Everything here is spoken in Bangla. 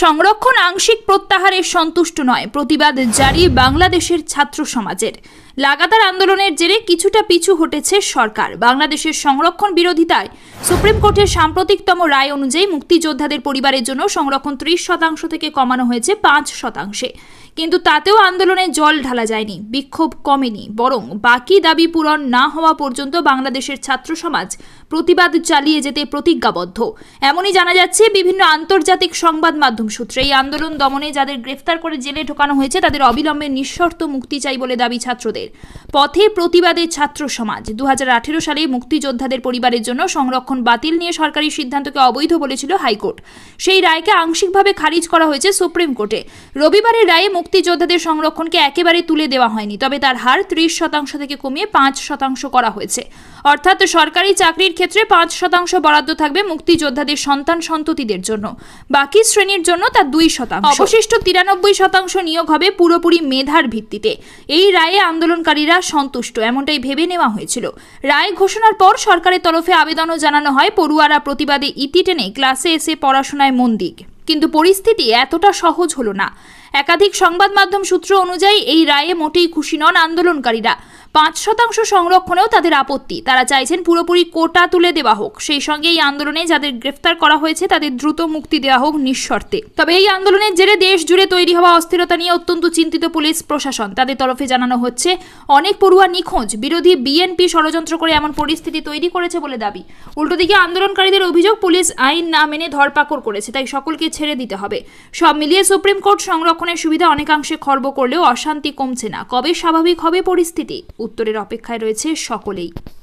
সংরক্ষণ আংশিক প্রত্যাহারে সন্তুষ্ট নয়, প্রতিবাদ জারি বাংলাদেশের ছাত্র সমাজের। লাগাতার আন্দোলনের জেরে কিছুটা পিছু হটেছে সরকার। বাংলাদেশের সংরক্ষণ বিরোধিতায় সুপ্রিম কোর্টের সাম্প্রতিকতম রায় অনুযায়ী মুক্তিযোদ্ধাদের পরিবারের জন্য সংরক্ষণ 30% থেকে কমানো হয়েছে 5%। কিন্তু তাতেও আন্দোলনে জল ঢালা যায়নি, বিক্ষোভ কমেনি, বরং বাকি দাবি পূরণ না হওয়া পর্যন্ত বাংলাদেশের ছাত্র সমাজ প্রতিবাদ চালিয়ে যেতে প্রতিজ্ঞাবদ্ধ। এমনই জানা যাচ্ছে বিভিন্ন আন্তর্জাতিক সংবাদ মাধ্যম সূত্রে। এই আন্দোলন দমনে যাদের গ্রেফতার করে জেলে ঢোকানো হয়েছে তাদের অবিলম্বে নিঃশর্ত মুক্তি চাই বলে দাবি ছাত্রদের। পথে প্রতিবাদে ছাত্র সমাজ। 2018 সালে মুক্তিযোদ্ধাদের পরিবারের জন্য সংরক্ষণ বাতিল নিয়ে সরকারি সিদ্ধান্তকে অবৈধ বলেছিল হাইকোর্ট। সেই রায়কে আংশিকভাবে খারিজ করা হয়েছে সুপ্রিম কোর্টে। রবিবারের রায়ে মুক্তিযোদ্ধাদের সংরক্ষণকে একেবারে তুলে দেওয়া হয়নি, তবে তার হার 30% থেকে কমিয়ে 5% করা হয়েছে। অর্থাৎ সরকারি চাকরির ক্ষেত্রে 5% বরাদ্দ থাকবে মুক্তিযোদ্ধাদের সন্তান সন্ততিদের জন্য, বাকি শ্রেণীর জন্য তা 2%। অবশিষ্ট 93% নিয়োগ হবে পুরোপুরি মেধার ভিত্তিতে। এই রায়ে আন্দোলনকারীরা সন্তুষ্ট, এমনটাই ভেবে নেওয়া হয়েছিল। রায় ঘোষণার পর সরকারের তরফে আবেদনও জানানো হয় পড়ুয়ারা প্রতিবাদে ইতি টেনে ক্লাসে এসে পড়াশোনায় মন দিক। কিন্তু পরিস্থিতি এতটা সহজ হলো না। একাধিক সংবাদ মাধ্যম সূত্র অনুযায়ী এই রায়ে মোটেই খুশি নন আন্দোলনকারীরা। 5% সংরক্ষণেও তাদের আপত্তি। তারা চাইছেন পুরোপুরি কোটা তুলে দেওয়া হোক। সেই সঙ্গে এই আন্দোলনে যাদের গ্রেফতার করা হয়েছে তাদের দ্রুত মুক্তি দেওয়া হোক নিঃশর্তে। তবে এই আন্দোলনের জেরে দেশ জুড়ে তৈরি হওয়া অস্থিরতা নিয়ে অত্যন্ত চিন্তিত পুলিশ প্রশাসন। তাদের তরফে জানানো হচ্ছে অনেক পড়ুয়া নিখোঁজ, বিরোধী বিএনপি ষড়যন্ত্র করে এমন পরিস্থিতি তৈরি করেছে বলে দাবি। উল্টোদিকে আন্দোলনকারীদের অভিযোগ পুলিশ আইন না মেনে ধরপাকড় করেছে, তাই সকলকে ছেড়ে দিতে হবে। সব মিলিয়ে সুপ্রিম কোর্ট সংরক্ষণের সুবিধা অনেকাংশে খর্ব করলেও অশান্তি কমছে না। কবে স্বাভাবিক হবে পরিস্থিতি? উত্তরের অপেক্ষায় রয়েছে সকলেই।